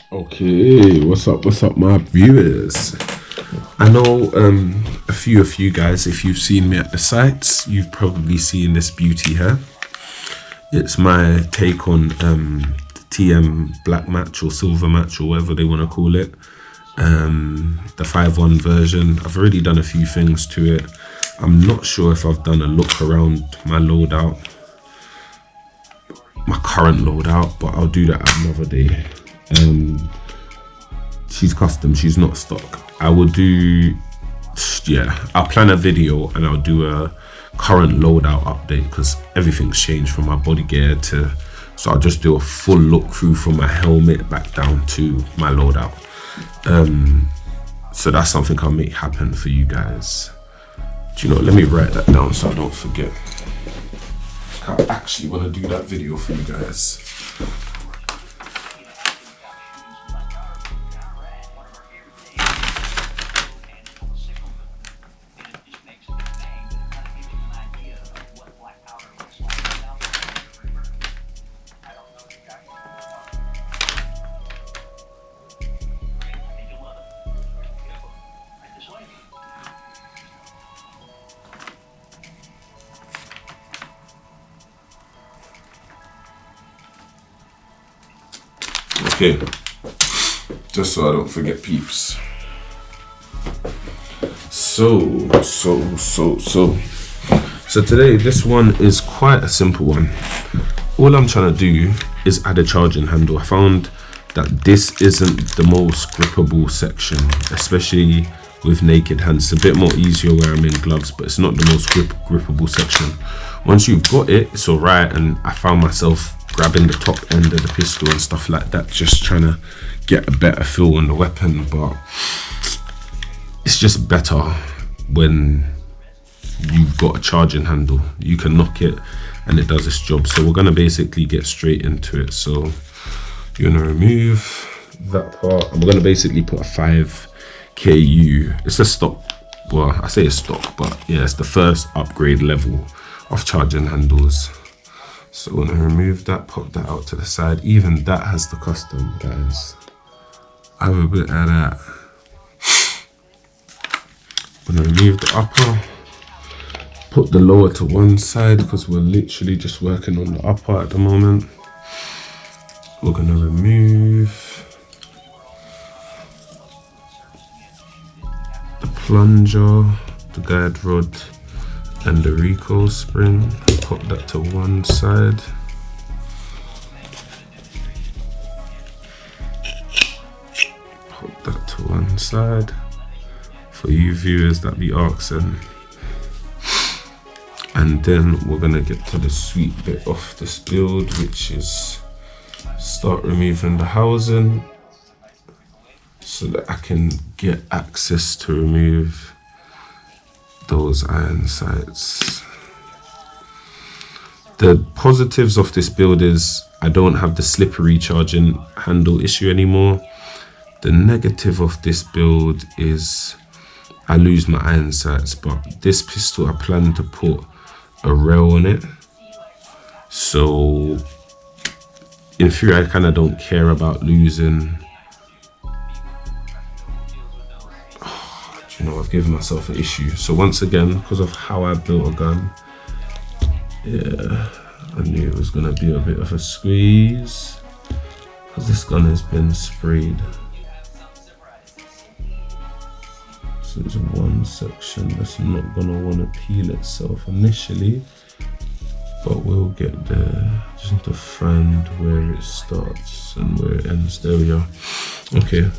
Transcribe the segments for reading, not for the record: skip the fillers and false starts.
Okay, what's up, my viewers? I know a few of you guys, if you've seen me at the sites, you've probably seen this beauty here. It's my take on the TM black match or silver match or whatever they want to call it. The 5.1 version. I've already done a few things to it. I'm not sure if I've done a look around my loadout, my current loadout, but I'll do that another day. She's custom, she's not stock. I will do, I'll plan a video and I'll do a current loadout update because everything's changed from my body gear to, so I'll just do a full look through from my helmet back down to my loadout. So that's something I'll make happen for you guys. Do you know, let me write that down so I don't forget. I actually want to do that video for you guys. Okay, just so I don't forget, peeps. So today, this one is quite a simple one. All I'm trying to do is add a charging handle. I found that this isn't the most grippable section, especially with naked hands. It's a bit more easier where I'm in gloves, but it's not the most grippable section. Once you've got it, it's all right. And I found myself grabbing the top end of the pistol and stuff like that, just trying to get a better feel on the weapon. But it's just better when you've got a charging handle. You can knock it and it does its job. So we're gonna basically get straight into it. So you're gonna remove that part and we're gonna basically put a 5 KU. It's a stock, well, I say it's stock, but yeah, it's the first upgrade level of charging handles. So we're gonna remove that, pop that out to the side. Even that has the custom, guys. I have a bit of that. I'm gonna remove the upper, put the lower to one side because we're literally just working on the upper at the moment. We're gonna remove the plunger, the guide rod, and the recoil spring. Put that to one side. Put that to one side. For you viewers that be asking. And then we're gonna get to the sweet bit of this build, which is start removing the housing so that I can get access to remove those iron sights. The positives of this build is I don't have the slippery charging handle issue anymore. The negative of this build is I lose my iron sights, but this pistol I plan to put a rail on it. So in theory, I kind of don't care about losing. You know, I've given myself an issue. So once again, because of how I built a gun, yeah, I knew it was gonna be a bit of a squeeze because this gun has been sprayed. So there's one section that's not gonna want to peel itself initially, but we'll get there. Just need to find where it starts and where it ends. There we are. Okay.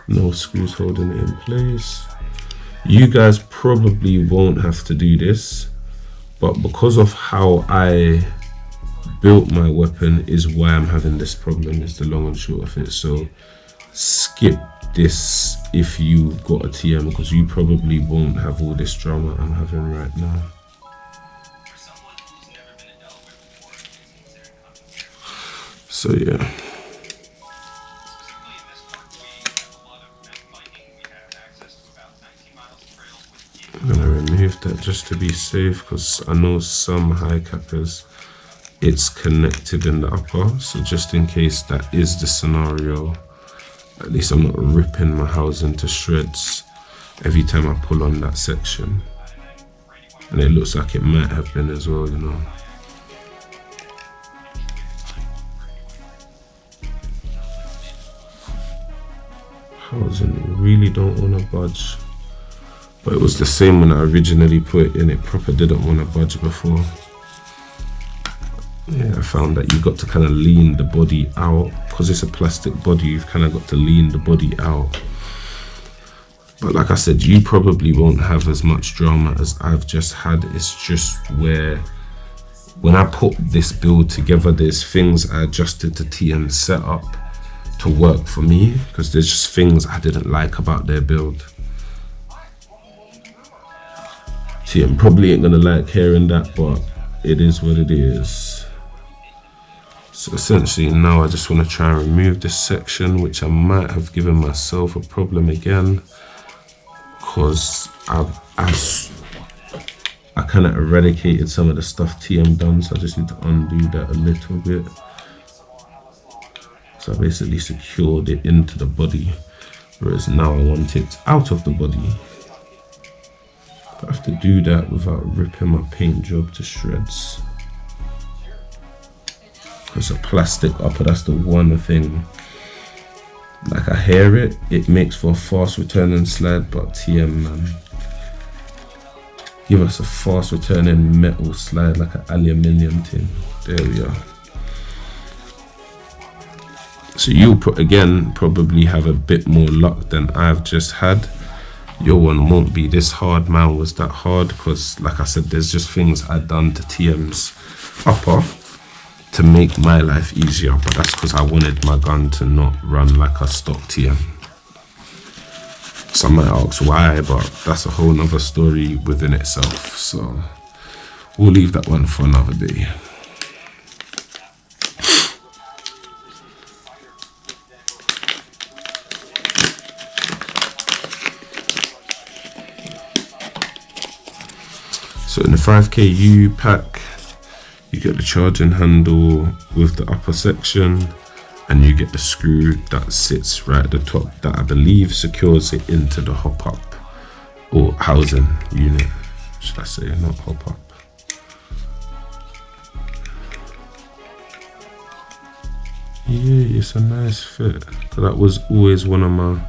No screws holding it in place. You guys probably won't have to do this, but because of how I built my weapon is why I'm having this problem, is the long and short of it. So skip this if you've got a TM, because you probably won't have all this drama I'm having right now. So yeah. I'm gonna remove that just to be safe, because I know some high cappers it's connected in the upper, so just in case that is the scenario, at least I'm not ripping my housing to shreds every time I pull on that section. And it looks like it might have been as well, you know. Housing really don't want to budge, but it was the same when I originally put it in. It proper didn't want to budge before. Yeah, I found that you got to kind of lean the body out, because it's a plastic body. You've kind of got to lean the body out. But like I said, you probably won't have as much drama as I've just had. It's just where when I put this build together, there's things I adjusted to TM's setup to work for me, because there's just things I didn't like about their build. TM probably ain't gonna like hearing that, but it is what it is. So essentially now I just want to try and remove this section, which I might have given myself a problem again, because I kind of eradicated some of the stuff TM done, so I just need to undo that a little bit. So I basically secured it into the body, whereas now I want it out of the body. But I have to do that without ripping my paint job to shreds. It's a plastic upper, that's the one thing. Like, I hear it, it makes for a fast returning slide, but TM, man, give us a fast returning metal slide, like an aluminium thing. There we are. So you'll probably have a bit more luck than I've just had. Your one won't be this hard. Mine was that hard because, like I said, there's just things I've done to TM's upper to make my life easier, but that's because I wanted my gun to not run like a stock TM. Some might ask why, but that's a whole nother story within itself. So we'll leave that one for another day. So in the 5KU pack, you get the charging handle with the upper section, and you get the screw that sits right at the top that I believe secures it into the hop up or housing unit, should I say, not hop up. Yeah, it's a nice fit. That was always one of my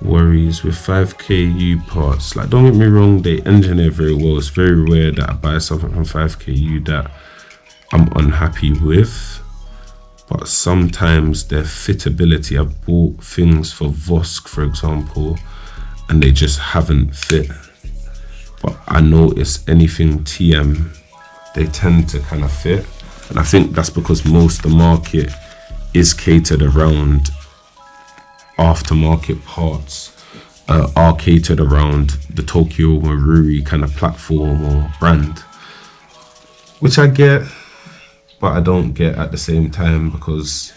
worries with 5KU parts. Like, don't get me wrong, they engineer very well. It's very rare that I buy something from 5KU that I'm unhappy with, but sometimes their fitability, I've bought things for Vosk, for example, and they just haven't fit. But I notice anything TM, they tend to kind of fit, and I think that's because most of the market is catered around aftermarket parts, are catered around the Tokyo Marui kind of platform or brand, which I get, but I don't get at the same time, because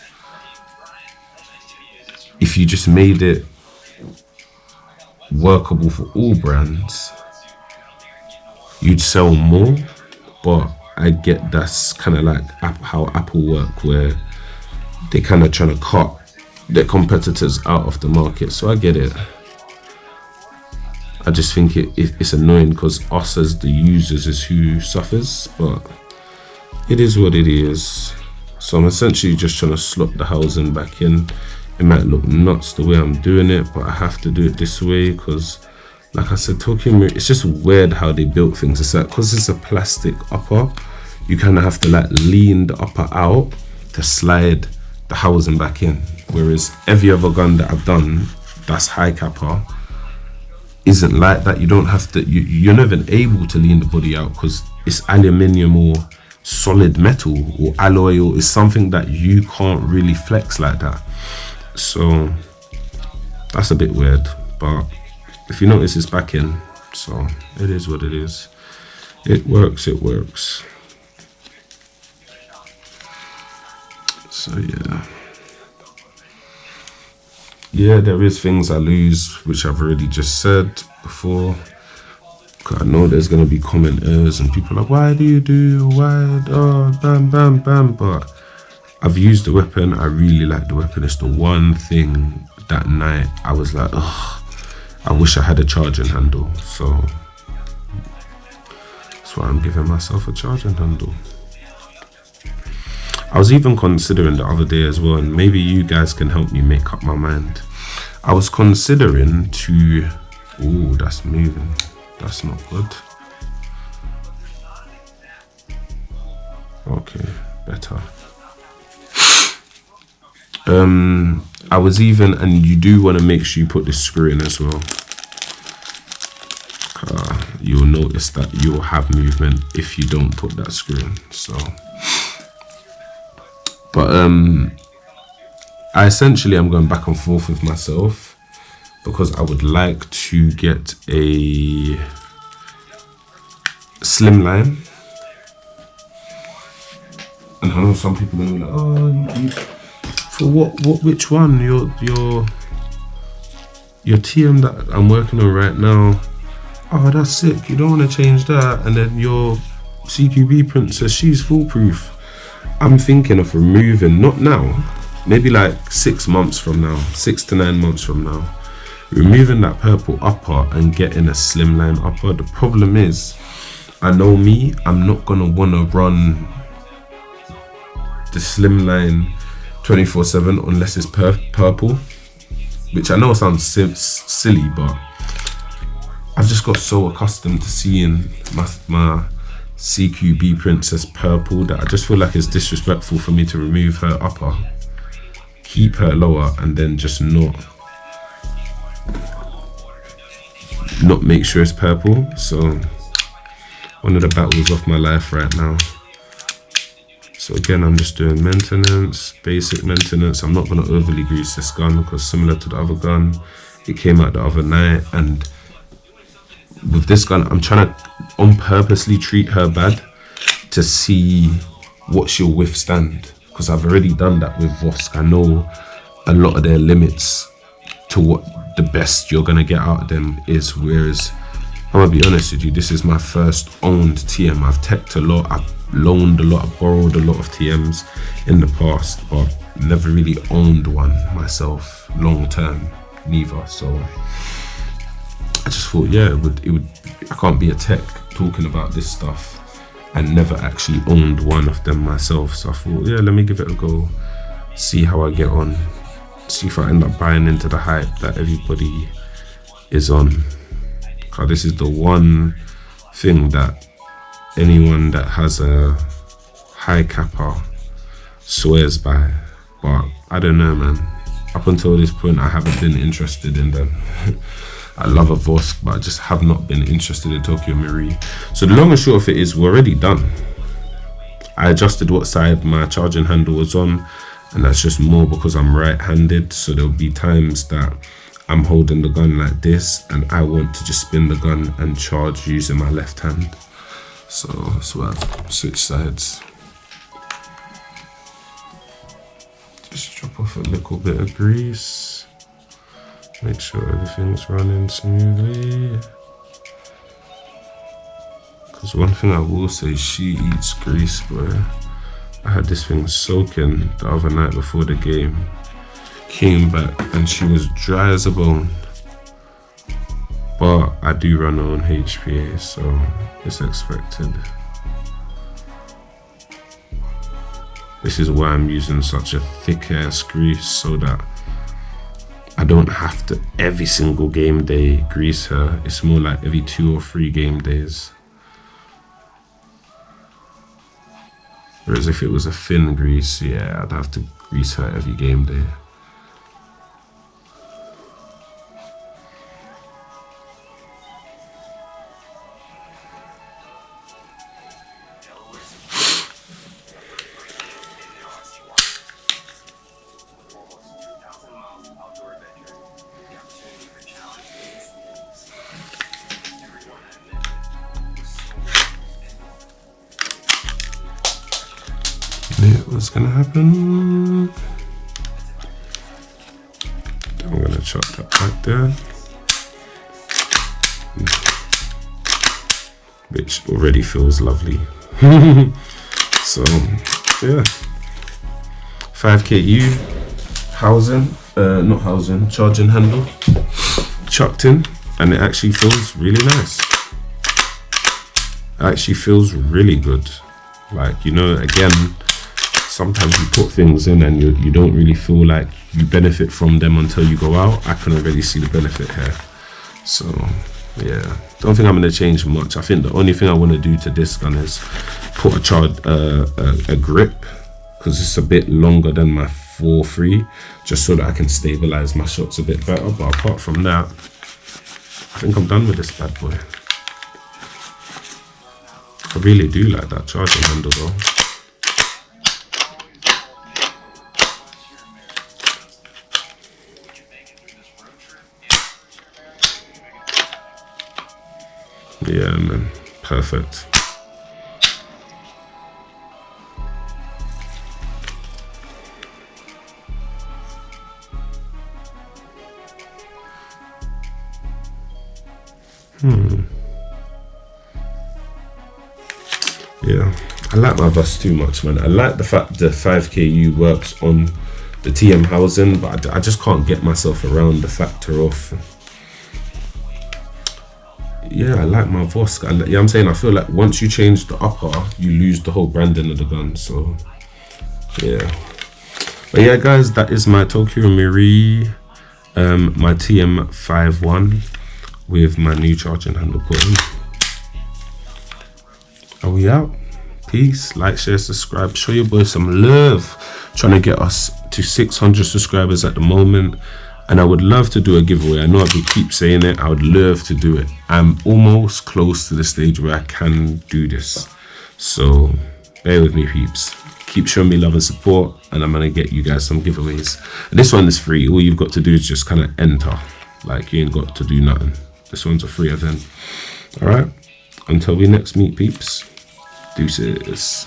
if you just made it workable for all brands, you'd sell more. But I get that's kind of like how Apple work, where they kind of trying to cut their competitors out of the market. So I get it. I just think it's annoying because us as the users is who suffers, but it is what it is. So I'm essentially just trying to slot the housing back in. It might look nuts the way I'm doing it, but I have to do it this way because, like I said, Tokyo Marui, it's just weird how they built things. It's like, because it's a plastic upper, you kind of have to like lean the upper out to slide the housing back in. Whereas every other gun that I've done that's high Capa isn't like that. You don't have to, you're never able to lean the body out because it's aluminium or solid metal or alloy, or is something that you can't really flex like that. So that's a bit weird, but if you notice, it's back in, so it is what it is. It works. So yeah, there is things I lose, which I've already just said before, I know there's gonna be commenters and people like, why do you do, why, oh, bam, bam, bam. But I've used the weapon. I really like the weapon. It's the one thing that night I was like, ugh, I wish I had a charging handle. So that's why I'm giving myself a charging handle. I was even considering the other day as well, and maybe you guys can help me make up my mind. I was considering to, ooh, that's moving. That's not good. Okay, better. I was even, and you do want to make sure you put this screw in as well. You'll notice that you'll have movement if you don't put that screw in. So, but I'm going back and forth with myself because I would like to get a slimline. And I know some people are gonna be like, oh, for what, which one? Your TM that I'm working on right now. Oh, that's sick. You don't want to change that. And then your CQB princess, she's foolproof. I'm thinking of removing, not now, maybe like 6 months from now, 6 to 9 months from now, removing that purple upper and getting a slimline upper. The problem is, I know me, I'm not gonna want to run the slimline 24/7 unless it's purple, which I know sounds silly, but I've just got so accustomed to seeing my CQB princess purple that I just feel like it's disrespectful for me to remove her upper, keep her lower, and then just not make sure it's purple. So one of the battles of my life right now. So again, I'm just doing maintenance, basic maintenance. I'm not gonna overly grease this gun because similar to the other gun, it came out the other night, and with this gun, I'm trying to on purposely treat her bad to see what she'll withstand, because I've already done that with Vosk. I know a lot of their limits to what the best you're gonna get out of them is, whereas I'm gonna be honest with you, this is my first owned TM. I've teched a lot, I've loaned a lot, I've borrowed a lot of TMs in the past, but never really owned one myself long term, neither. So I just thought, yeah, it would I can't be a tech talking about this stuff and never actually owned one of them myself. So I thought, yeah, let me give it a go, see how I get on, see if I end up buying into the hype that everybody is on. Because this is the one thing that anyone that has a high Kappa swears by. But I don't know, man. Up until this point, I haven't been interested in them. I love a Vosk, but I just have not been interested in Tokyo Marui. So the long and short of it is, we're already done. I adjusted what side my charging handle was on, and that's just more because I'm right-handed. So there'll be times that I'm holding the gun like this and I want to just spin the gun and charge using my left hand. So that's why I've switched sides. Just drop off a little bit of grease. Make sure everything's running smoothly. Because one thing I will say, she eats grease, bro. I had this thing soaking the other night before the game. Came back and she was dry as a bone. But I do run on HPA, so it's expected. This is why I'm using such a thick ass grease, so that I don't have to every single game day grease her. It's more like every 2 or 3 game days. Whereas if it was a thin grease, yeah, I'd have to grease her every game day. What's gonna happen? I'm gonna chop that right there. which already feels lovely. So yeah, 5KU housing, not housing, charging handle chucked in, and it actually feels really nice. It actually feels really good. Like, you know, again, sometimes you put things in and you don't really feel like you benefit from them until you go out. I can already see the benefit here. So yeah, don't think I'm going to change much. I think the only thing I want to do to this gun is put a grip, because it's a bit longer than my 4.3, just so that I can stabilize my shots a bit better. But apart from that, I think I'm done with this bad boy. I really do like that charging handle though. Yeah, man, perfect. Yeah, I like my bus too much, man. I like the fact the 5KU works on the TM housing, but I just can't get myself around the factor of. Yeah, I like my Vosk. Yeah, I'm saying I feel like once you change the upper, you lose the whole branding of the gun. So yeah, but yeah, guys, that is my Tokyo Mirai, my TM 5.1 with my new charging handle put in. Are we out? Peace. Like, share, subscribe. Show your boy some love. Trying to get us to 600 subscribers at the moment, and I would love to do a giveaway. I know I keep saying it. I would love to do it. I'm almost close to the stage where I can do this, so bear with me, peeps. Keep showing me love and support, and I'm gonna get you guys some giveaways. And this one is free. All you've got to do is just kind of enter. Like, you ain't got to do nothing. This one's a free event. All right, until we next meet, peeps. Deuces.